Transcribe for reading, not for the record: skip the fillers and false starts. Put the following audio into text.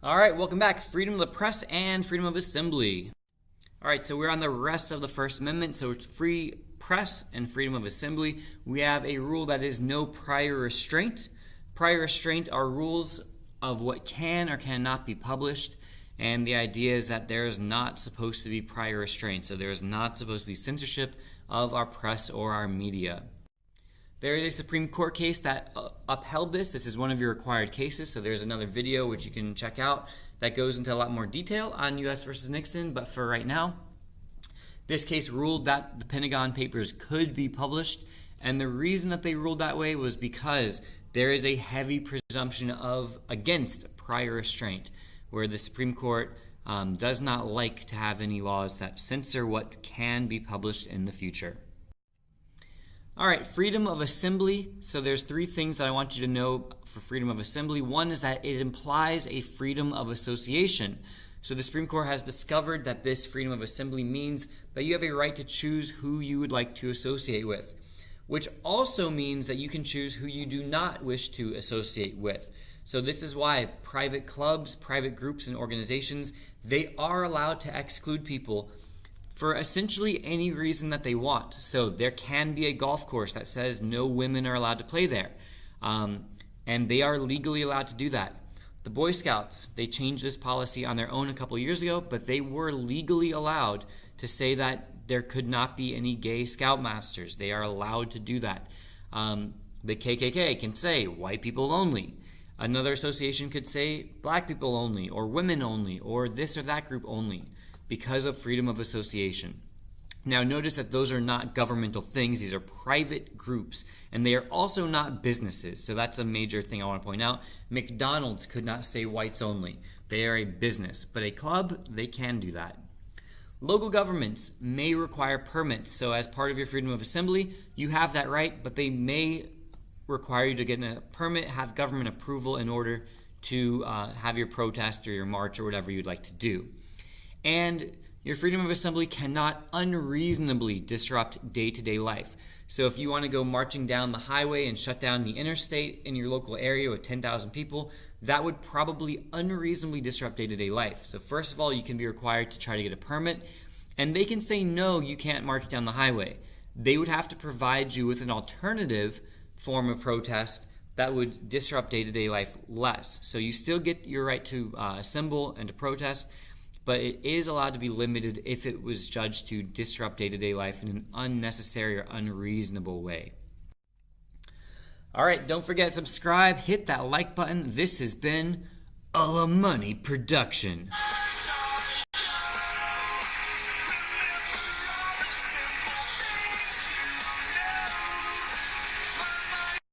All right, welcome back. Freedom of the press and freedom of assembly. All right, so we're on the rest of the First Amendment. So it's free press and freedom of assembly. We have a rule that is no prior restraint. Prior restraint are rules of what can or cannot be published. And the idea is that there is not supposed to be prior restraint. So there is not supposed to be censorship of our press or our media. There is a Supreme Court case that upheld this. This is one of your required cases, so there's another video which you can check out that goes into a lot more detail on U.S. versus Nixon, but for right now, this case ruled that the Pentagon Papers could be published, and the reason that they ruled that way was because there is a heavy presumption against prior restraint, where the Supreme Court does not like to have any laws that censor what can be published in the future. All right, freedom of assembly. So there's three things that I want you to know for freedom of assembly. One is that it implies a freedom of association. So the Supreme Court has discovered that this freedom of assembly means that you have a right to choose who you would like to associate with, which also means that you can choose who you do not wish to associate with. So this is why private clubs, private groups, and organizations, they are allowed to exclude people for essentially any reason that they want. So there can be a golf course that says no women are allowed to play there. And they are legally allowed to do that. The Boy Scouts, they changed this policy on their own a couple years ago, but they were legally allowed to say that there could not be any gay scoutmasters. They are allowed to do that. The KKK can say white people only. Another association could say black people only, or women only, or this or that group only, because of freedom of association. Now notice that those are not governmental things, these are private groups, and they are also not businesses. So that's a major thing I want to point out. McDonald's could not say whites only. They are a business, but a club, they can do that. Local governments may require permits. So as part of your freedom of assembly, you have that right, but they may require you to get a permit, have government approval in order to have your protest or your march or whatever you'd like to do. And your freedom of assembly cannot unreasonably disrupt day-to-day life. So if you want to go marching down the highway and shut down the interstate in your local area with 10,000 people, that would probably unreasonably disrupt day-to-day life. So first of all, you can be required to try to get a permit, and they can say, no, you can't march down the highway. They would have to provide you with an alternative form of protest that would disrupt day-to-day life less. So you still get your right to assemble and to protest, but it is allowed to be limited if it was judged to disrupt day-to-day life in an unnecessary or unreasonable way. All right, don't forget to subscribe, hit that like button. This has been a LaMoney Production.